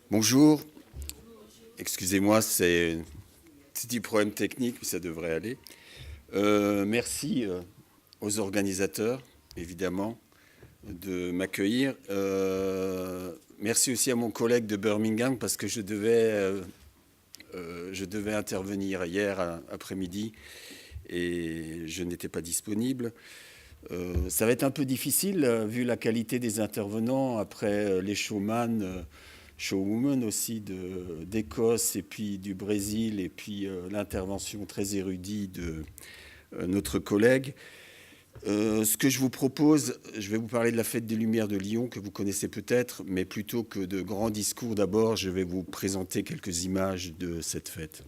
Bonjour, excusez-moi, c'est un petit problème technique, mais ça devrait aller. Merci aux organisateurs, évidemment, de m'accueillir. Merci aussi à mon collègue de Birmingham, parce que je devais intervenir hier après-midi et je n'étais pas disponible. Ça va être un peu difficile, vu la qualité des intervenants, après les showman, showwoman aussi d'Écosse et puis du Brésil, et puis l'intervention très érudite de notre collègue. Ce que je vous propose, je vais vous parler de la Fête des Lumières de Lyon, que vous connaissez peut-être, mais plutôt que de grands discours, d'abord, je vais vous présenter quelques images de cette fête.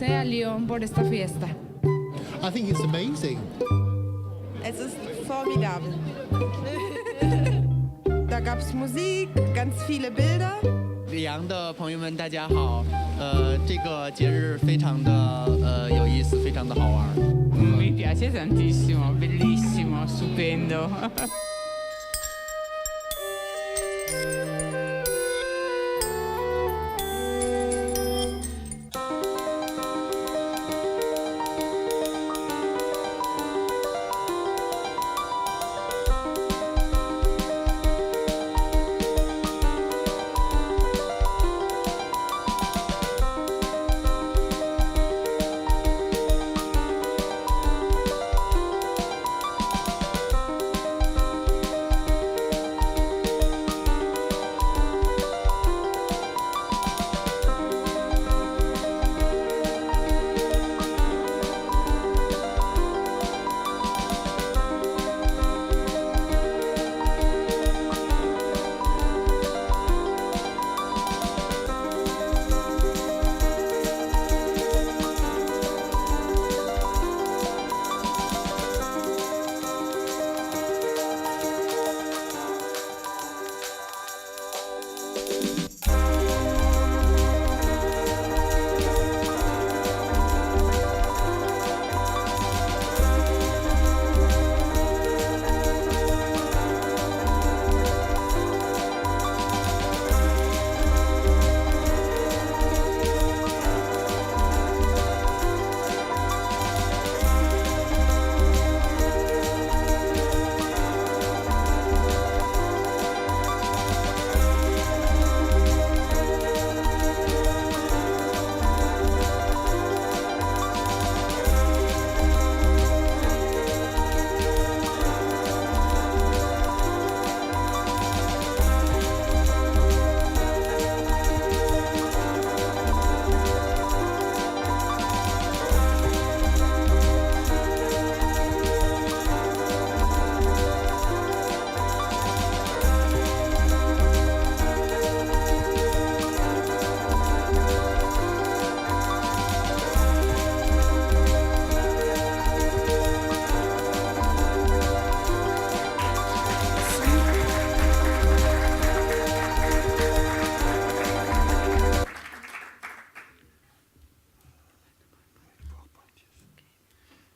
A Lyon por esta fiesta. I think it's amazing. Es ist formidabel. Da gab es Musik, ganz viele Bilder. 里昂的朋友们，大家好。这个节日非常的有意思，非常的好玩。Mi piace tantissimo, bellissimo, stupendo.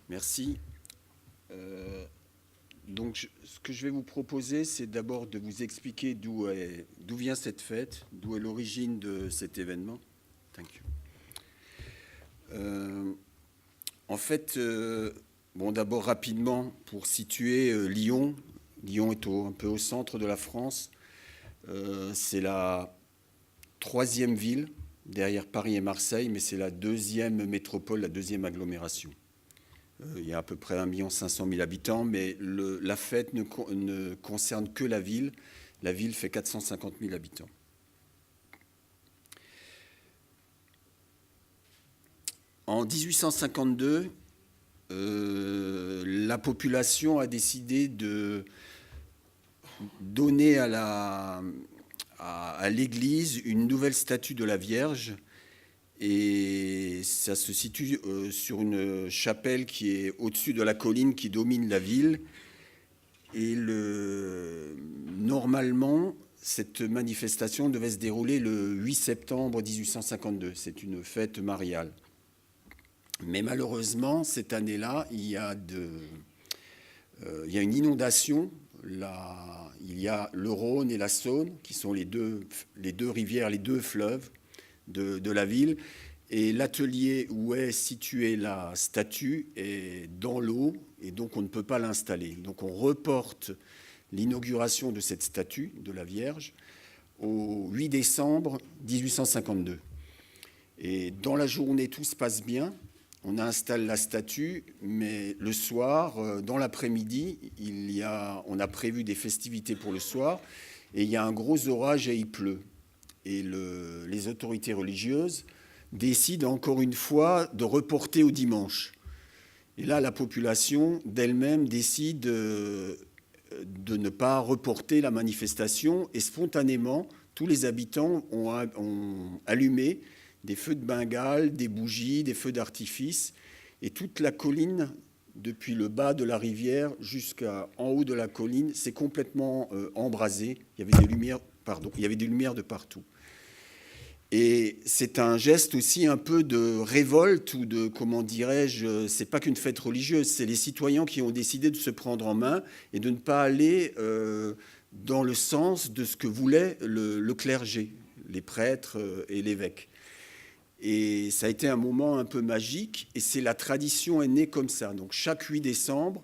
Merci. Donc, ce que je vais vous proposer, c'est d'abord de vous expliquer d'où vient cette fête, d'où est l'origine de cet événement. Thank you. En fait, bon, d'abord rapidement, pour situer Lyon. Lyon est un peu au centre de la France. C'est la 3e ville, derrière Paris et Marseille, mais c'est la 2e métropole, la 2e agglomération. Il y a à peu près 1 500 000 habitants, mais la fête ne concerne que la ville. La ville fait 450 000 habitants. En 1852, la population a décidé de donner à l'église une nouvelle statue de la Vierge. Et ça se situe sur une chapelle qui est au-dessus de la colline qui domine la ville. Et normalement, cette manifestation devait se dérouler le 8 septembre 1852. C'est une fête mariale. Mais malheureusement, cette année-là, il y a une inondation. Il y a le Rhône et la Saône, qui sont les deux rivières, les deux fleuves de la ville. Et l'atelier où est située la statue est dans l'eau, et donc on ne peut pas l'installer. Donc on reporte l'inauguration de cette statue de la Vierge au 8 décembre 1852. Et dans la journée, tout se passe bien. On installe la statue, mais le soir, dans l'après-midi, on a prévu des festivités pour le soir, et il y a un gros orage et il pleut. Et les autorités religieuses décident encore une fois de reporter au dimanche. Et là, la population d'elle-même décide de ne pas reporter la manifestation, et spontanément, tous les habitants ont allumé des feux de Bengale, des bougies, des feux d'artifice, et toute la colline, depuis le bas de la rivière jusqu'en haut de la colline, s'est complètement embrasée. Il y avait des lumières de partout. Et c'est un geste aussi un peu de révolte ou de, comment dirais-je, c'est pas qu'une fête religieuse, c'est les citoyens qui ont décidé de se prendre en main et de ne pas aller dans le sens de ce que voulait le clergé, les prêtres et l'évêque. Et ça a été un moment un peu magique, et la tradition est née comme ça. Donc chaque 8 décembre,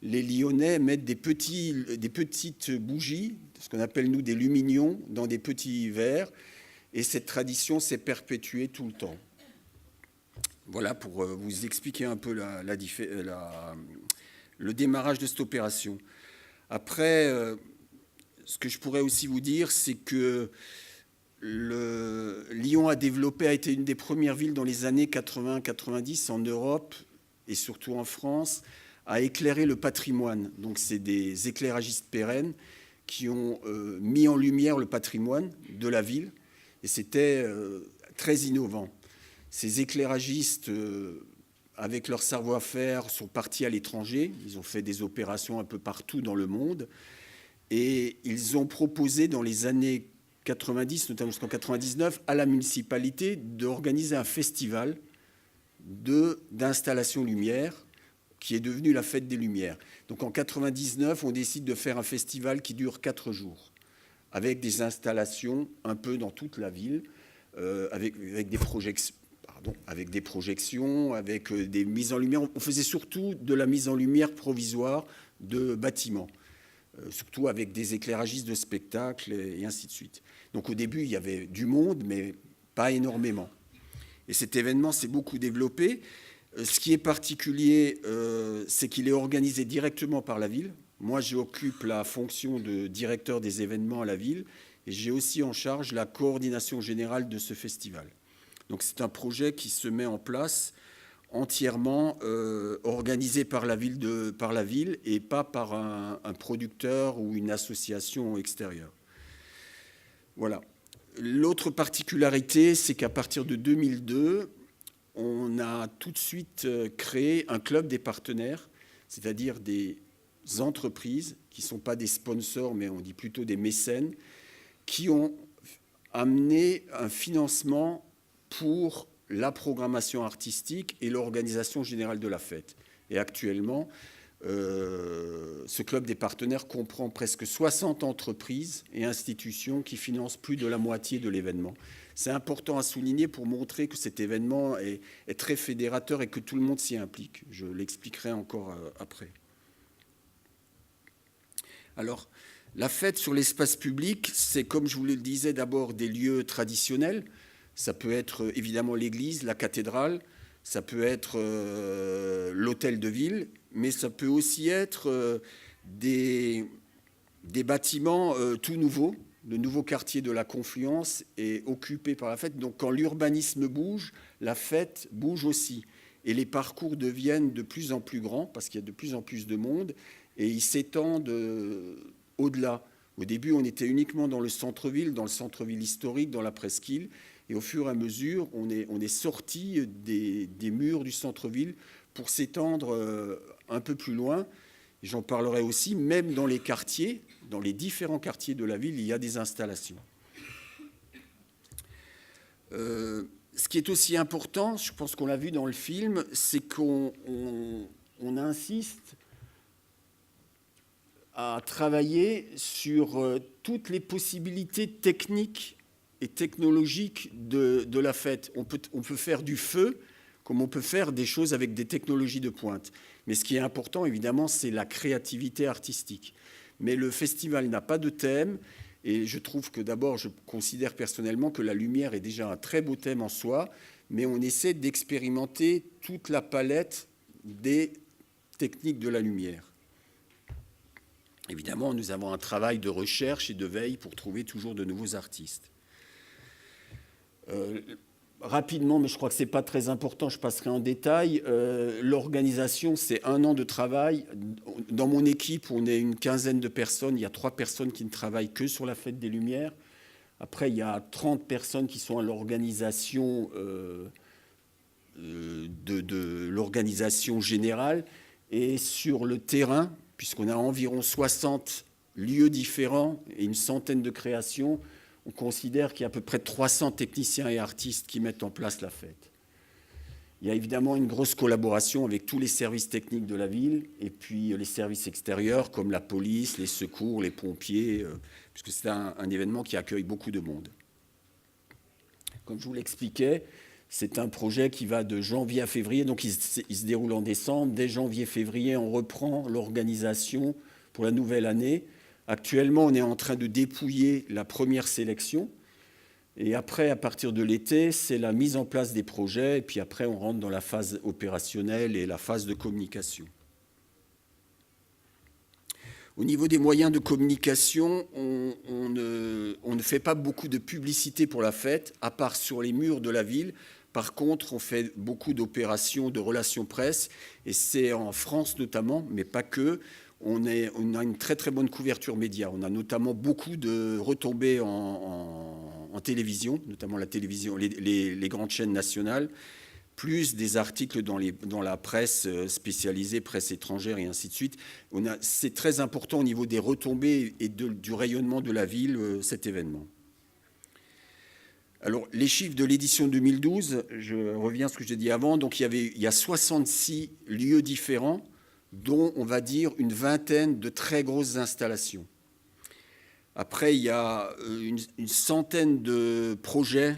les Lyonnais mettent des petites bougies, ce qu'on appelle nous des lumignons, dans des petits verres, et cette tradition s'est perpétuée tout le temps. Voilà pour vous expliquer un peu le démarrage de cette opération. Après, ce que je pourrais aussi vous dire, c'est que Lyon a été une des premières villes dans les années 80-90 en Europe et surtout en France à éclairer le patrimoine. Donc c'est des éclairagistes pérennes qui ont mis en lumière le patrimoine de la ville, et c'était très innovant. Ces éclairagistes, avec leur savoir-faire, sont partis à l'étranger. Ils ont fait des opérations un peu partout dans le monde, et ils ont proposé dans les années 90, notamment jusqu'en 99, à la municipalité d'organiser un festival d'installation lumière qui est devenu la Fête des Lumières. Donc en 99, on décide de faire un festival qui dure 4 jours, avec des installations un peu dans toute la ville, avec des projections, avec des mises en lumière. On faisait surtout de la mise en lumière provisoire de bâtiments, surtout avec des éclairagistes de spectacles et ainsi de suite. Donc au début, il y avait du monde, mais pas énormément. Et cet événement s'est beaucoup développé. Ce qui est particulier, c'est qu'il est organisé directement par la ville. Moi, j'occupe la fonction de directeur des événements à la ville, et j'ai aussi en charge la coordination générale de ce festival. Donc c'est un projet qui se met en place entièrement organisé par la ville et pas par un producteur ou une association extérieure. Voilà. L'autre particularité, c'est qu'à partir de 2002, on a tout de suite créé un club des partenaires, c'est-à-dire des entreprises qui ne sont pas des sponsors, mais on dit plutôt des mécènes, qui ont amené un financement pour la programmation artistique et l'organisation générale de la fête. Et actuellement, ce club des partenaires comprend presque 60 entreprises et institutions qui financent plus de la moitié de l'événement. C'est important à souligner pour montrer que cet événement est très fédérateur et que tout le monde s'y implique. Je l'expliquerai encore après. Alors, la fête sur l'espace public, c'est, comme je vous le disais, d'abord des lieux traditionnels. Ça peut être évidemment l'église, la cathédrale, ça peut être l'hôtel de ville, mais ça peut aussi être des bâtiments tout nouveaux. Le nouveau quartier de la Confluence est occupé par la fête. Donc quand l'urbanisme bouge, la fête bouge aussi. Et les parcours deviennent de plus en plus grands parce qu'il y a de plus en plus de monde et ils s'étendent au-delà. Au début, on était uniquement dans le centre-ville historique, dans la presqu'île. Et au fur et à mesure, on est sorti des murs du centre-ville pour s'étendre un peu plus loin. J'en parlerai aussi, même dans les quartiers, dans les différents quartiers de la ville, il y a des installations. Ce qui est aussi important, je pense qu'on l'a vu dans le film, c'est qu'on insiste à travailler sur toutes les possibilités techniques et technologiques de la fête. On peut faire du feu, comme on peut faire des choses avec des technologies de pointe. Mais ce qui est important, évidemment, c'est la créativité artistique. Mais le festival n'a pas de thème, et je trouve que d'abord, je considère personnellement que la lumière est déjà un très beau thème en soi, mais on essaie d'expérimenter toute la palette des techniques de la lumière. Évidemment, nous avons un travail de recherche et de veille pour trouver toujours de nouveaux artistes. Rapidement, mais je crois que ce n'est pas très important, je passerai en détail. L'organisation, c'est 1 an de travail. Dans mon équipe, on est une quinzaine de personnes. Il y a 3 personnes qui ne travaillent que sur la Fête des Lumières. Après, il y a 30 personnes qui sont à l'organisation de l'organisation générale. Et sur le terrain, puisqu'on a environ 60 lieux différents et une centaine de créations, on considère qu'il y a à peu près 300 techniciens et artistes qui mettent en place la fête. Il y a évidemment une grosse collaboration avec tous les services techniques de la ville et puis les services extérieurs comme la police, les secours, les pompiers, puisque c'est un événement qui accueille beaucoup de monde. Comme je vous l'expliquais, c'est un projet qui va de janvier à février, donc il se déroule en décembre. Dès janvier-février, on reprend l'organisation pour la nouvelle année. Actuellement, on est en train de dépouiller la première sélection. Et après, à partir de l'été, c'est la mise en place des projets. Et puis après, on rentre dans la phase opérationnelle et la phase de communication. Au niveau des moyens de communication, on ne fait pas beaucoup de publicité pour la fête, à part sur les murs de la ville. Par contre, on fait beaucoup d'opérations de relations presse. Et c'est en France notamment, mais pas que. On a une très très bonne couverture média. On a notamment beaucoup de retombées en télévision, notamment la télévision, les grandes chaînes nationales, plus des articles dans la presse spécialisée, presse étrangère et ainsi de suite. C'est très important au niveau des retombées et du rayonnement de la ville, cet événement. Alors, les chiffres de l'édition 2012, je reviens à ce que j'ai dit avant. Donc, il y a 66 lieux différents, dont, on va dire, une vingtaine de très grosses installations. Après, il y a une centaine de projets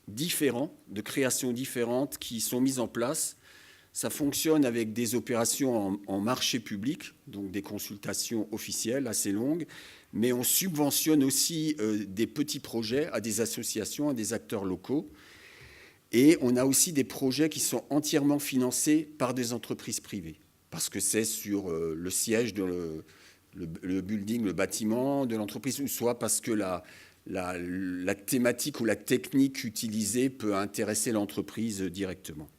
différents, de créations différentes qui sont mises en place. Ça fonctionne avec des opérations en marché public, donc des consultations officielles assez longues, mais on subventionne aussi des petits projets à des associations, à des acteurs locaux. Et on a aussi des projets qui sont entièrement financés par des entreprises privées, parce que c'est sur le siège, le building, le bâtiment de l'entreprise, ou soit parce que la thématique ou la technique utilisée peut intéresser l'entreprise directement.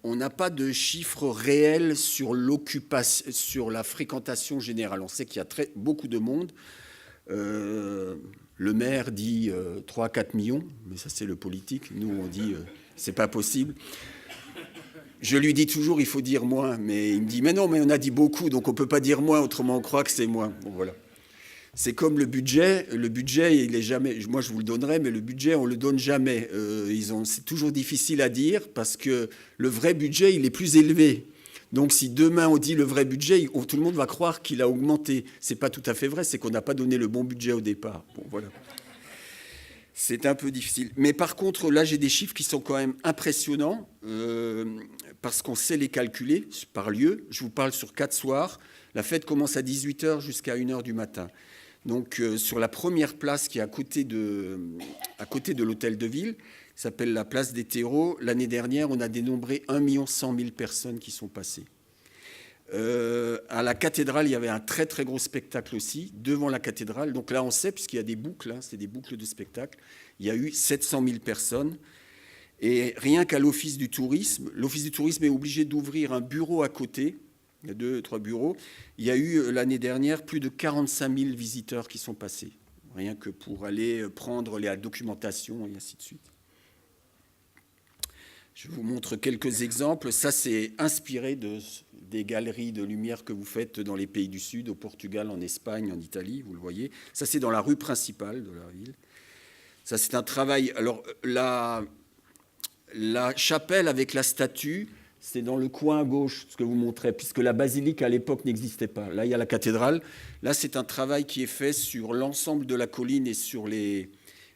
On n'a pas de chiffres réels sur l'occupation, sur la fréquentation générale. On sait qu'il y a beaucoup de monde. Le maire dit 3 à 4 millions, mais ça c'est le politique. Nous on dit c'est pas possible. Je lui dis toujours il faut dire moins, mais il me dit mais non, mais on a dit beaucoup, donc on peut pas dire moins, autrement on croit que c'est moins. Bon, voilà. C'est comme le budget. Le budget, il est jamais. Moi, je vous le donnerai, mais le budget, on le donne jamais. C'est toujours difficile à dire parce que le vrai budget, il est plus élevé. Donc, si demain on dit le vrai budget, tout le monde va croire qu'il a augmenté. C'est pas tout à fait vrai. C'est qu'on n'a pas donné le bon budget au départ. Bon, voilà. C'est un peu difficile. Mais par contre, là, j'ai des chiffres qui sont quand même impressionnants parce qu'on sait les calculer par lieu. Je vous parle sur 4 soirs. La fête commence à 18h jusqu'à 1h du matin. Donc, sur la première place qui est à côté de l'hôtel de ville, qui s'appelle la place des terreaux, l'année dernière, on a dénombré 1 100 000 personnes qui sont passées. À la cathédrale, il y avait un très très gros spectacle aussi, devant la cathédrale. Donc là, on sait, puisqu'il y a des boucles, c'est des boucles de spectacle, il y a eu 700 000 personnes. Et rien qu'à l'Office du tourisme est obligé d'ouvrir un bureau à côté. Il y a 2, 3 bureaux. Il y a eu l'année dernière plus de 45 000 visiteurs qui sont passés, rien que pour aller prendre la documentation et ainsi de suite. Je vous montre quelques exemples. Ça, c'est inspiré des galeries de lumière que vous faites dans les pays du Sud, au Portugal, en Espagne, en Italie, vous le voyez. Ça, c'est dans la rue principale de la ville. Ça, c'est un travail. Alors, la chapelle avec la statue, c'est dans le coin à gauche, ce que vous montrez, puisque la basilique, à l'époque, n'existait pas. Là, il y a la cathédrale. Là, c'est un travail qui est fait sur l'ensemble de la colline et sur les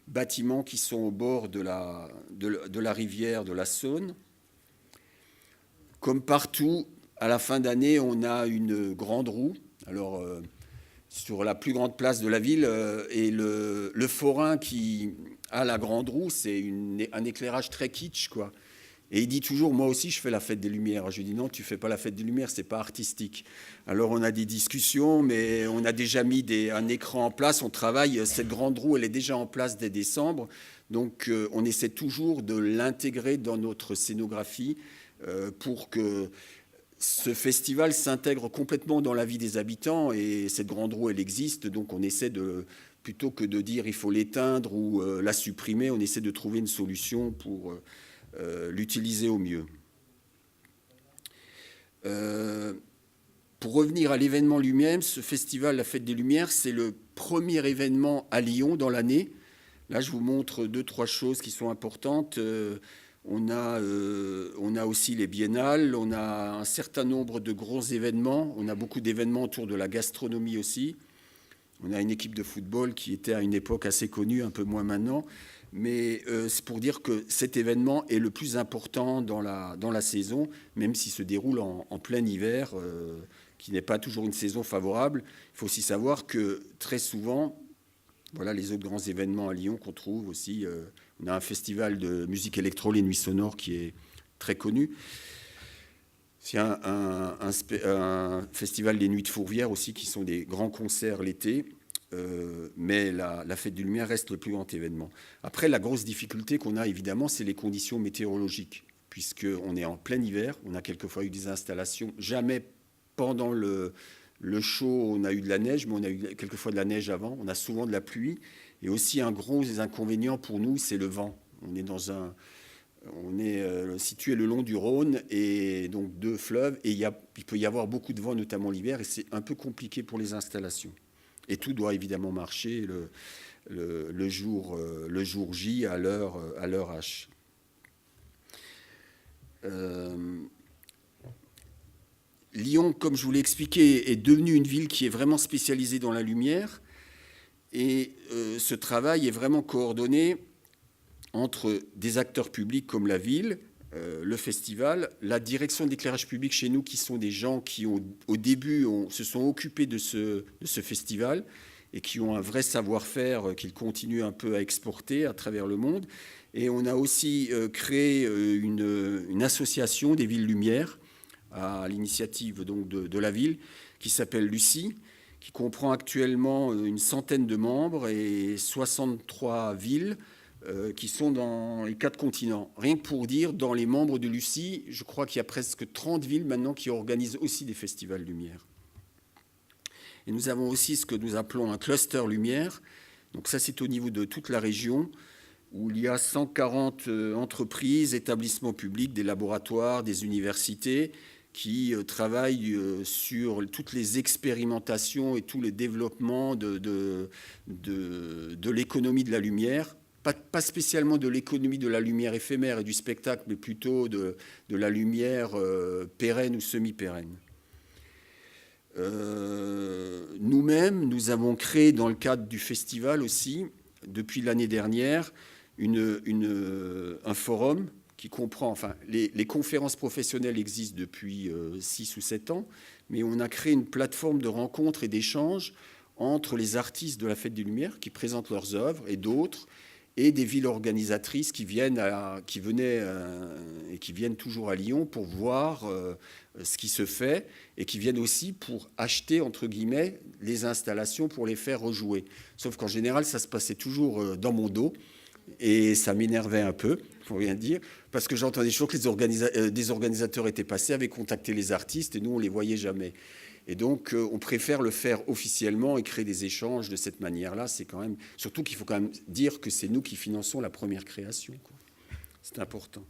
bâtiments qui sont au bord de la rivière de la Saône. Comme partout, à la fin d'année, on a une grande roue. Alors, sur la plus grande place de la ville, et le forain qui a la grande roue, c'est un éclairage très kitsch, quoi. Et il dit toujours, moi aussi, je fais la fête des Lumières. Je lui dis, non, tu ne fais pas la fête des Lumières, ce n'est pas artistique. Alors, on a des discussions, mais on a déjà mis un écran en place, on travaille. Cette grande roue, elle est déjà en place dès décembre. Donc, on essaie toujours de l'intégrer dans notre scénographie pour que ce festival s'intègre complètement dans la vie des habitants. Et cette grande roue, elle existe. Donc, on essaie plutôt que de dire il faut l'éteindre ou la supprimer, on essaie de trouver une solution pour l'utiliser au mieux. Pour revenir à l'événement lui-même, ce festival, la Fête des Lumières, c'est le premier événement à Lyon dans l'année. Là, je vous montre 2-3 choses qui sont importantes. On a aussi les biennales, on a un certain nombre de gros événements, on a beaucoup d'événements autour de la gastronomie aussi. On a une équipe de football qui était à une époque assez connue, un peu moins maintenant. Mais c'est pour dire que cet événement est le plus important dans la saison, même s'il se déroule en plein hiver, qui n'est pas toujours une saison favorable. Il faut aussi savoir que très souvent, voilà les autres grands événements à Lyon qu'on trouve aussi. On a un festival de musique électro, les Nuits Sonores, qui est très connu. C'est un festival des Nuits de Fourvière aussi, qui sont des grands concerts l'été. Mais la Fête des Lumières reste le plus grand événement. Après, la grosse difficulté qu'on a, évidemment, c'est les conditions météorologiques, puisqu'on est en plein hiver, on a quelquefois eu des installations. Jamais pendant le chaud, on a eu de la neige, mais on a eu quelquefois de la neige avant. On a souvent de la pluie. Et aussi, un gros inconvénient pour nous, c'est le vent. On est situé le long du Rhône, et donc 2 fleuves, et il peut y avoir beaucoup de vent, notamment l'hiver, et c'est un peu compliqué pour les installations. Et tout doit évidemment marcher le jour J à l'heure H. Lyon, comme je vous l'ai expliqué, est devenue une ville qui est vraiment spécialisée dans la lumière. Et ce travail est vraiment coordonné entre des acteurs publics comme la ville, le festival, la direction d'éclairage public chez nous, qui sont des gens qui, au début, se sont occupés de ce festival et qui ont un vrai savoir-faire qu'ils continuent un peu à exporter à travers le monde. Et on a aussi créé une association des villes lumières à l'initiative donc de la ville qui s'appelle Lucie, qui comprend actuellement une centaine de membres et 63 villes qui sont dans les 4 continents. Rien que pour dire, dans les membres de Lucie, je crois qu'il y a presque 30 villes maintenant qui organisent aussi des festivals lumière. Et nous avons aussi ce que nous appelons un cluster lumière. Donc ça, c'est au niveau de toute la région, où il y a 140 entreprises, établissements publics, des laboratoires, des universités, qui travaille sur toutes les expérimentations et tout le développement de l'économie de la lumière, pas spécialement de l'économie de la lumière éphémère et du spectacle, mais plutôt de la lumière pérenne ou semi-pérenne. Nous-mêmes, nous avons créé dans le cadre du festival aussi, depuis l'année dernière, un forum qui comprend, enfin, les conférences professionnelles existent depuis 6 ou 7 ans, mais on a créé une plateforme de rencontres et d'échanges entre les artistes de la Fête des Lumières qui présentent leurs œuvres et d'autres, et des villes organisatrices qui venaient et qui viennent toujours à Lyon pour voir ce qui se fait et qui viennent aussi pour acheter, entre guillemets, les installations pour les faire rejouer. Sauf qu'en général, ça se passait toujours dans mon dos et ça m'énervait un peu, pour rien dire, parce que j'entendais toujours que des organisateurs étaient passés, avaient contacté les artistes et nous, on ne les voyait jamais. Et donc, on préfère le faire officiellement et créer des échanges de cette manière-là. C'est quand même, surtout qu'il faut quand même dire que c'est nous qui finançons la première création, quoi. C'est important.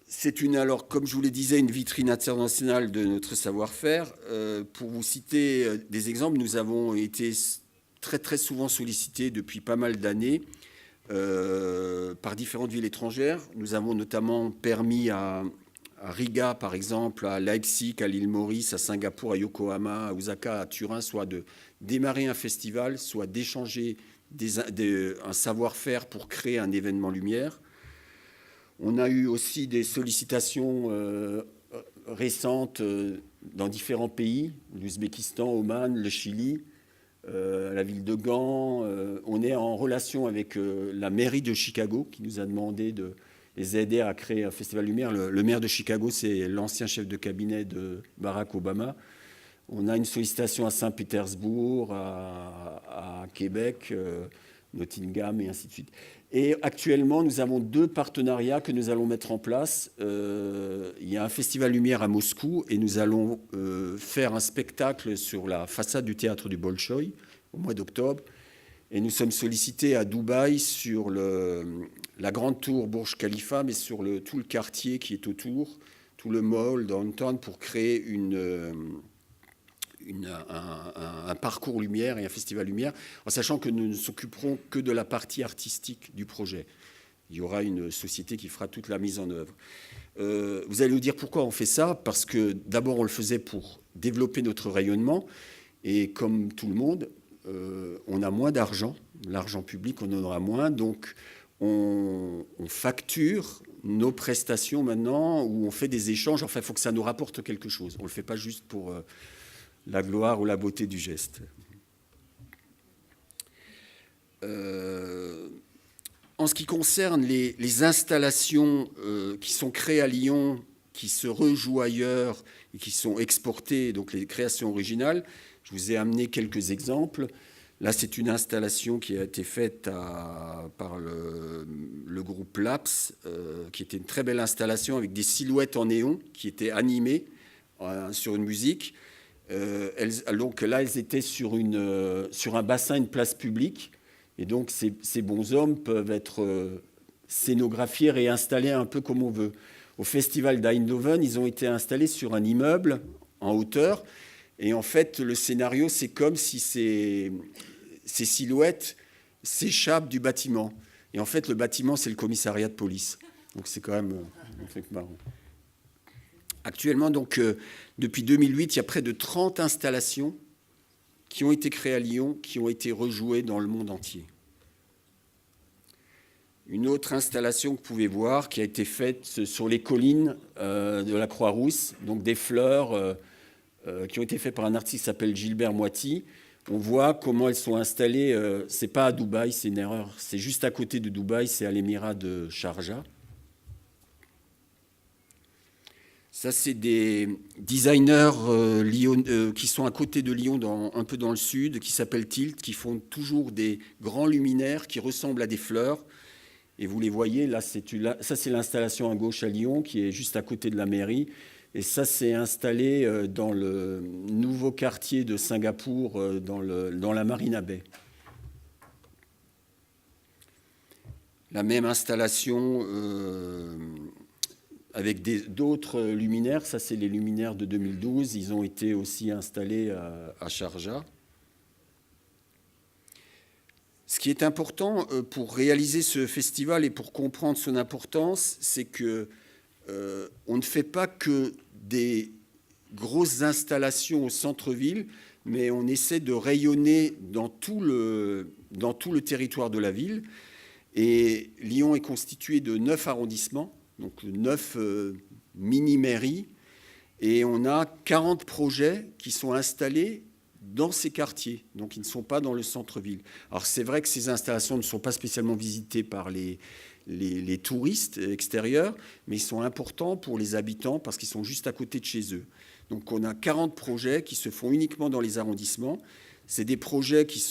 C'est alors, comme je vous le disais, une vitrine internationale de notre savoir-faire. Pour vous citer des exemples, nous avons été très, très souvent sollicités depuis pas mal d'années par différentes villes étrangères. Nous avons notamment permis à Riga, par exemple, à Leipzig, à l'île Maurice, à Singapour, à Yokohama, à Osaka, à Turin, soit de démarrer un festival, soit d'échanger un savoir-faire pour créer un événement lumière. On a eu aussi des sollicitations récentes dans différents pays, l'Ouzbékistan, Oman, le Chili, la ville de Gand. On est en relation avec la mairie de Chicago qui nous a demandé de les aider à créer un festival lumière. Le maire de Chicago, c'est l'ancien chef de cabinet de Barack Obama. On a une sollicitation à Saint-Pétersbourg, à Québec, Nottingham et ainsi de suite. Et actuellement, nous avons 2 partenariats que nous allons mettre en place. Il y a un festival lumière à Moscou et nous allons faire un spectacle sur la façade du théâtre du Bolchoï au mois d'octobre. Et nous sommes sollicités à Dubaï sur la grande tour Burj Khalifa, mais sur tout le quartier qui est autour, tout le mall, downtown, pour créer un parcours lumière et un festival lumière, en sachant que nous ne s'occuperons que de la partie artistique du projet. Il y aura une société qui fera toute la mise en œuvre. Vous allez nous dire pourquoi on fait ça, parce que d'abord on le faisait pour développer notre rayonnement, et comme tout le monde, on a moins d'argent, l'argent public on en aura moins, donc on facture nos prestations maintenant, ou on fait des échanges, enfin il faut que ça nous rapporte quelque chose, on ne le fait pas juste pour la gloire ou la beauté du geste. En ce qui concerne les installations qui sont créées à Lyon, qui se rejouent ailleurs et qui sont exportées, donc les créations originales, je vous ai amené quelques exemples. Là, c'est une installation qui a été faite par le groupe Laps, qui était une très belle installation avec des silhouettes en néon qui étaient animées sur une musique. Donc là, elles étaient sur un bassin, une place publique. Et donc, ces bonshommes peuvent être scénographiés, réinstallés un peu comme on veut. Au festival d'Eindhoven, ils ont été installés sur un immeuble en hauteur. Et en fait, le scénario, c'est comme si ces silhouettes s'échappent du bâtiment. Et en fait, le bâtiment, c'est le commissariat de police. Donc, c'est quand même un truc marrant. Actuellement, donc, depuis 2008, il y a près de 30 installations qui ont été créées à Lyon, qui ont été rejouées dans le monde entier. Une autre installation que vous pouvez voir, qui a été faite sur les collines de la Croix-Rousse, donc des fleurs qui ont été faites par un artiste qui s'appelle Gilbert Moiti. On voit comment elles sont installées. Ce n'est pas à Dubaï, c'est une erreur. C'est juste à côté de Dubaï, c'est à l'émirat de Sharjah. Ça, c'est des designers qui sont à côté de Lyon, un peu dans le sud, qui s'appellent Tilt, qui font toujours des grands luminaires qui ressemblent à des fleurs. Et vous les voyez, là, ça, c'est l'installation à gauche à Lyon, qui est juste à côté de la mairie. Et ça, c'est installé dans le nouveau quartier de Singapour, dans la Marina Bay. La même installation avec d'autres luminaires. Ça, c'est les luminaires de 2012. Ils ont été aussi installés à Sharjah. Ce qui est important pour réaliser ce festival et pour comprendre son importance, c'est que on ne fait pas que des grosses installations au centre-ville, mais on essaie de rayonner dans tout le territoire de la ville. Et Lyon est constitué de 9 arrondissements, donc 9 mini-mairies, et on a 40 projets qui sont installés dans ces quartiers, donc ils ne sont pas dans le centre-ville. Alors c'est vrai que ces installations ne sont pas spécialement visitées par les touristes extérieurs, mais ils sont importants pour les habitants parce qu'ils sont juste à côté de chez eux. Donc on a 40 projets qui se font uniquement dans les arrondissements. C'est des projets qui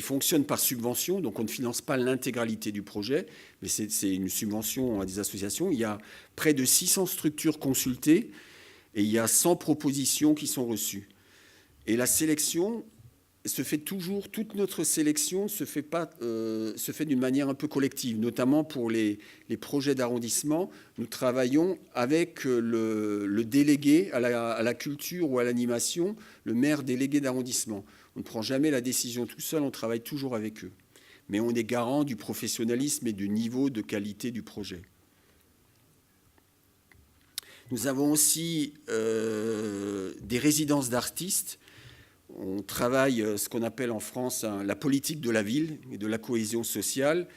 fonctionnent par subvention, donc on ne finance pas l'intégralité du projet, mais c'est une subvention à des associations. Il y a près de 600 structures consultées, et il y a 100 propositions qui sont reçues. Et la sélection se fait toujours, toute notre sélection se fait d'une manière un peu collective, notamment pour les projets d'arrondissement. Nous travaillons avec le délégué à la culture ou à l'animation, le maire délégué d'arrondissement. On ne prend jamais la décision tout seul, on travaille toujours avec eux. Mais on est garant du professionnalisme et du niveau de qualité du projet. Nous avons aussi des résidences d'artistes. On travaille ce qu'on appelle en France la politique de la ville et de la cohésion sociale,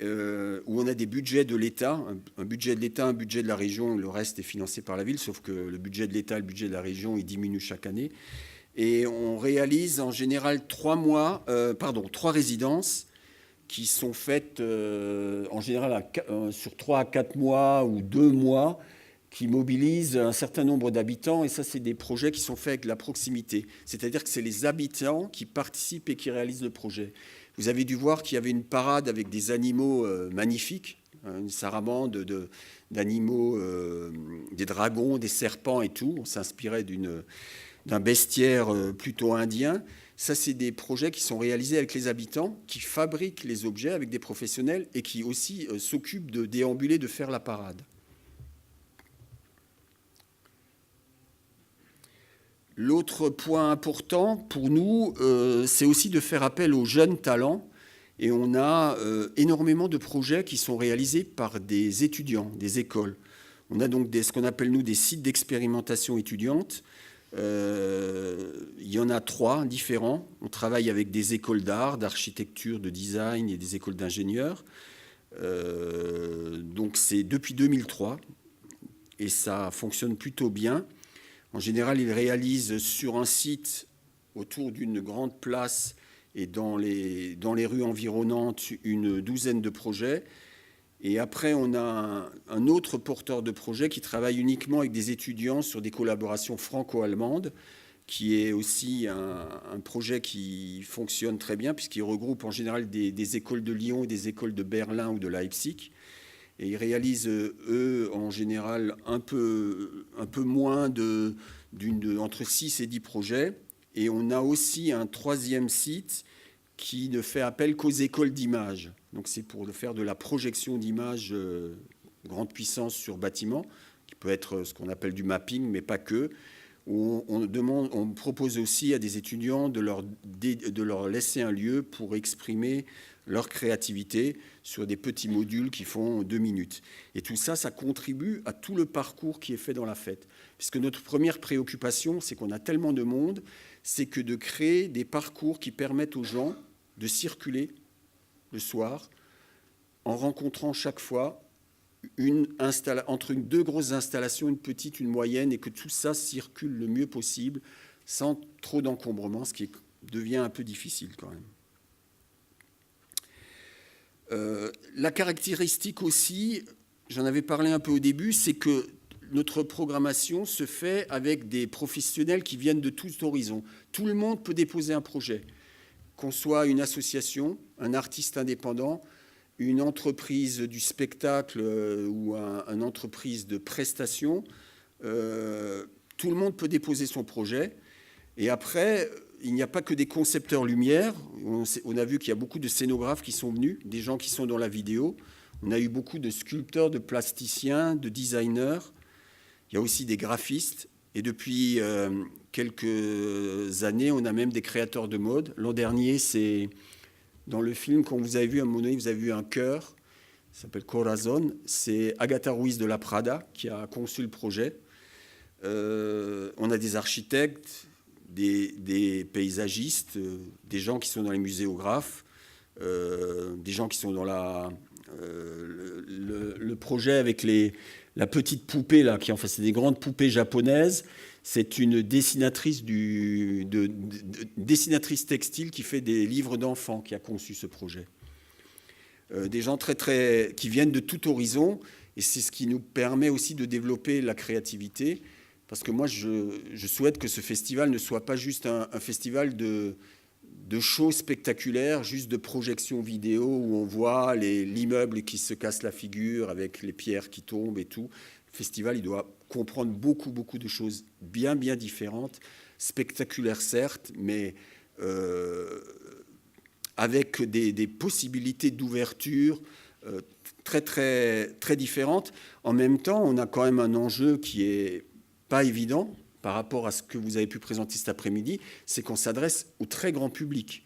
où on a des budgets de l'État, un budget de l'État, un budget de la région, le reste est financé par la ville, sauf que le budget de l'État et le budget de la région, il diminue chaque année. Et on réalise en général 3 résidences qui sont faites en général sur 3 à 4 mois ou 2 mois, qui mobilisent un certain nombre d'habitants, et ça, c'est des projets qui sont faits avec la proximité. C'est-à-dire que c'est les habitants qui participent et qui réalisent le projet. Vous avez dû voir qu'il y avait une parade avec des animaux magnifiques, une saramande d'animaux, des dragons, des serpents et tout. On s'inspirait d'un bestiaire plutôt indien. Ça, c'est des projets qui sont réalisés avec les habitants, qui fabriquent les objets avec des professionnels et qui aussi s'occupent de déambuler, de faire la parade. L'autre point important pour nous, c'est aussi de faire appel aux jeunes talents. Et on a énormément de projets qui sont réalisés par des étudiants, des écoles. On a donc ce qu'on appelle, nous, des sites d'expérimentation étudiante. Il y en a 3 différents. On travaille avec des écoles d'art, d'architecture, de design et des écoles d'ingénieurs. Donc c'est depuis 2003 et ça fonctionne plutôt bien. En général, ils réalisent sur un site autour d'une grande place et dans les rues environnantes une douzaine de projets. Et après, on a un autre porteur de projet qui travaille uniquement avec des étudiants sur des collaborations franco-allemandes, qui est aussi un projet qui fonctionne très bien puisqu'il regroupe en général des écoles de Lyon et des écoles de Berlin ou de Leipzig. Et ils réalisent, eux, en général, un peu moins entre 6 et 10 projets. Et on a aussi un 3e site qui ne fait appel qu'aux écoles d'images. Donc c'est pour faire de la projection d'images grande puissance sur bâtiment, qui peut être ce qu'on appelle du mapping, mais pas que. On propose aussi à des étudiants de leur laisser un lieu pour exprimer leur créativité sur des petits modules qui font 2 minutes. Et tout ça, ça contribue à tout le parcours qui est fait dans la fête. Puisque notre première préoccupation, c'est qu'on a tellement de monde, c'est que de créer des parcours qui permettent aux gens de circuler le soir en rencontrant chaque fois entre 2 grosses installations, une petite, une moyenne, et que tout ça circule le mieux possible sans trop d'encombrement, ce qui devient un peu difficile quand même. La caractéristique aussi, j'en avais parlé un peu au début, c'est que notre programmation se fait avec des professionnels qui viennent de tous horizons. Tout le monde peut déposer un projet, qu'on soit une association, un artiste indépendant, une entreprise du spectacle ou une entreprise de prestation. Tout le monde peut déposer son projet. Et après, il n'y a pas que des concepteurs lumière. On a vu qu'il y a beaucoup de scénographes qui sont venus, des gens qui sont dans la vidéo. On a eu beaucoup de sculpteurs, de plasticiens, de designers. Il y a aussi des graphistes. Et depuis quelques années, on a même des créateurs de mode. L'an dernier, c'est dans le film, quand vous avez vu, à un moment donné, vous avez vu un cœur, ça s'appelle Corazon. C'est Agatha Ruiz de la Prada qui a conçu le projet. On a des architectes, des paysagistes, des gens qui sont dans les muséographes, des gens qui sont dans le projet avec la petite poupée, là, qui en fait, c'est des grandes poupées japonaises. C'est une dessinatrice, dessinatrice textile qui fait des livres d'enfants qui a conçu ce projet. Des gens qui viennent de tout horizon, et c'est ce qui nous permet aussi de développer la créativité, parce que moi, je souhaite que ce festival ne soit pas juste un festival de shows spectaculaires, juste de projections vidéo où on voit l'immeuble qui se casse la figure avec les pierres qui tombent et tout. Le festival, il doit comprendre beaucoup, beaucoup de choses bien, bien différentes, spectaculaires certes, mais avec des possibilités d'ouverture très, très, très différentes. En même temps, on a quand même un enjeu qui est pas évident par rapport à ce que vous avez pu présenter cet après-midi, c'est qu'on s'adresse au très grand public.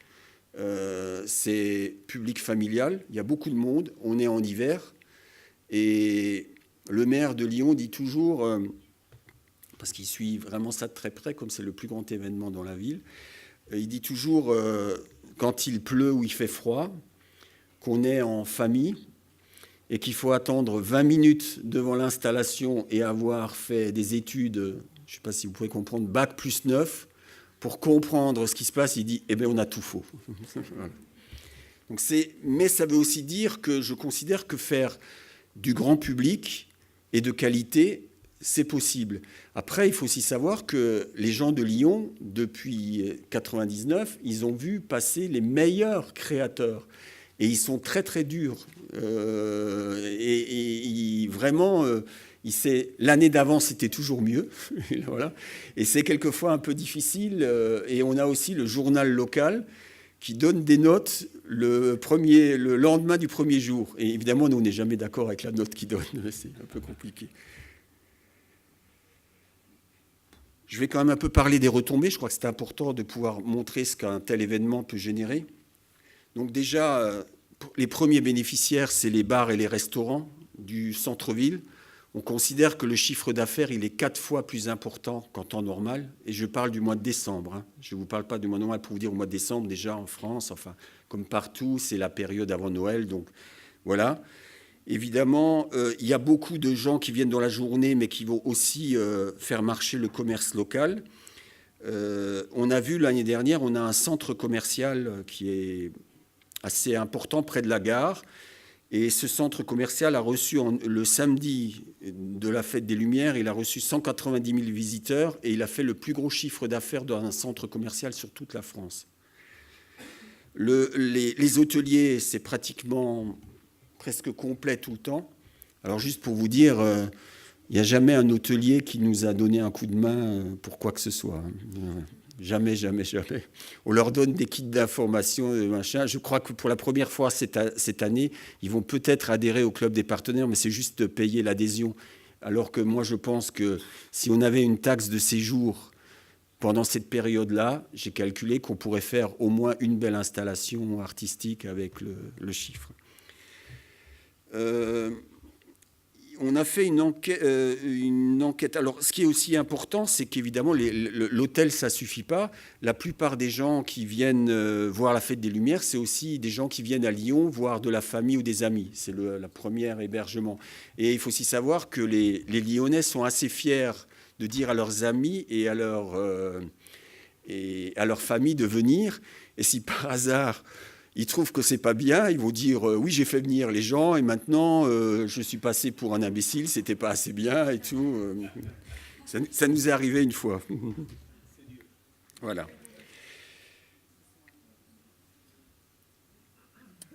C'est public familial, il y a beaucoup de monde, on est en hiver, et le maire de Lyon dit toujours, parce qu'il suit vraiment ça de très près, comme c'est le plus grand événement dans la ville, il dit toujours, quand il pleut ou il fait froid, qu'on est en famille, et qu'il faut attendre 20 minutes devant l'installation et avoir fait des études, je ne sais pas si vous pouvez comprendre, bac plus 9, pour comprendre ce qui se passe. Il dit, eh bien, on a tout faux. Voilà. Donc mais ça veut aussi dire que je considère que faire du grand public et de qualité, c'est possible. Après, il faut aussi savoir que les gens de Lyon, depuis 1999, ils ont vu passer les meilleurs créateurs. Et ils sont très, très durs. Vraiment, l'année d'avant, c'était toujours mieux. Voilà. Et c'est quelquefois un peu difficile. Et on a aussi le journal local qui donne des notes le lendemain du premier jour. Et évidemment, nous, on n'est jamais d'accord avec la note qu'ils donnent. C'est un peu compliqué. Je vais quand même un peu parler des retombées. Je crois que c'est important de pouvoir montrer ce qu'un tel événement peut générer. Donc déjà, les premiers bénéficiaires, c'est les bars et les restaurants du centre-ville. On considère que le chiffre d'affaires, il est 4 fois plus important qu'en temps normal. Et je parle du mois de décembre. Je ne vous parle pas du mois normal pour vous dire au mois de décembre, déjà en France, enfin, comme partout, c'est la période avant Noël. Donc voilà. Évidemment, il y a beaucoup de gens qui viennent dans la journée, mais qui vont aussi faire marcher le commerce local. On a vu l'année dernière, on a un centre commercial qui est assez important près de la gare. Et ce centre commercial a reçu, le samedi de la Fête des Lumières, il a reçu 190 000 visiteurs et il a fait le plus gros chiffre d'affaires d'un centre commercial sur toute la France. Les hôteliers, c'est pratiquement presque complet tout le temps. Alors juste pour vous dire, il n'y a jamais un hôtelier qui nous a donné un coup de main pour quoi que ce soit. Jamais, jamais, jamais. On leur donne des kits d'information, machin. Je crois que pour la première fois cette année, ils vont peut-être adhérer au club des partenaires, mais c'est juste de payer l'adhésion. Alors que moi, je pense que si on avait une taxe de séjour pendant cette période-là, j'ai calculé qu'on pourrait faire au moins une belle installation artistique avec le chiffre. On a fait une enquête. Alors, ce qui est aussi important, c'est qu'évidemment, l'hôtel, ça ne suffit pas. La plupart des gens qui viennent voir la Fête des Lumières, c'est aussi des gens qui viennent à Lyon voir de la famille ou des amis. C'est le premier hébergement. Et il faut aussi savoir que les Lyonnais sont assez fiers de dire à leurs amis et à leur famille de venir. Et si par hasard ils trouvent que c'est pas bien, ils vont dire oui, j'ai fait venir les gens et maintenant je suis passé pour un imbécile, c'était pas assez bien et tout. Ça nous est arrivé une fois. Voilà.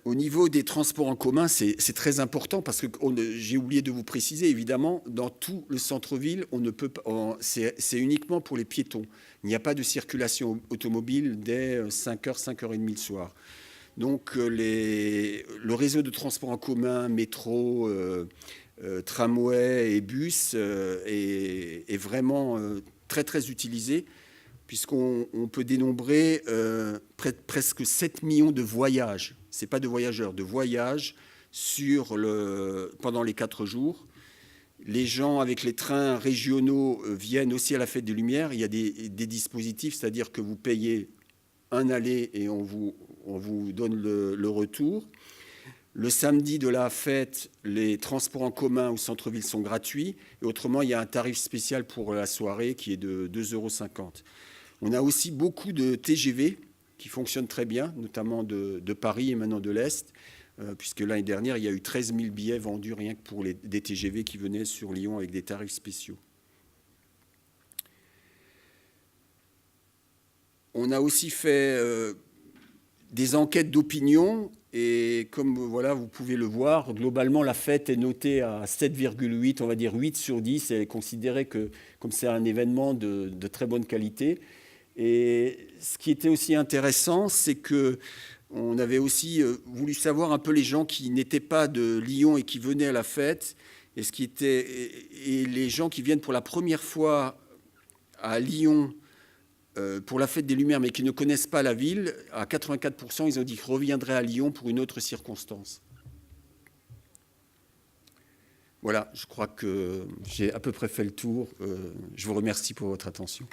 Au niveau des transports en commun, c'est très important parce que j'ai oublié de vous préciser, évidemment, dans tout le centre-ville, on ne peut pas, c'est uniquement pour les piétons. Il n'y a pas de circulation automobile dès 5h, 5h30 le soir. Donc le réseau de transport en commun, métro, tramway et bus est vraiment très très utilisé, puisqu'on peut dénombrer presque 7 millions de voyages, ce n'est pas de voyageurs, de voyages pendant les 4 jours. Les gens avec les trains régionaux viennent aussi à la Fête des Lumières. Il y a des dispositifs, c'est-à-dire que vous payez un aller et on vous donne le retour. Le samedi de la fête, les transports en commun au centre-ville sont gratuits. Et autrement, il y a un tarif spécial pour la soirée qui est de 2,50 €. On a aussi beaucoup de TGV qui fonctionnent très bien, notamment de Paris et maintenant de l'Est, puisque l'année dernière, il y a eu 13 000 billets vendus rien que pour des TGV qui venaient sur Lyon avec des tarifs spéciaux. On a aussi fait des enquêtes d'opinion et comme voilà, vous pouvez le voir, globalement, la fête est notée à 7,8, on va dire 8 sur 10. Elle est considérée comme c'est un événement de très bonne qualité. Et ce qui était aussi intéressant, c'est qu'on avait aussi voulu savoir un peu les gens qui n'étaient pas de Lyon et qui venaient à la fête, et les gens qui viennent pour la première fois à Lyon pour la Fête des Lumières, mais qui ne connaissent pas la ville, à 84%, ils ont dit qu'ils reviendraient à Lyon pour une autre circonstance. Voilà, je crois que j'ai à peu près fait le tour. Je vous remercie pour votre attention.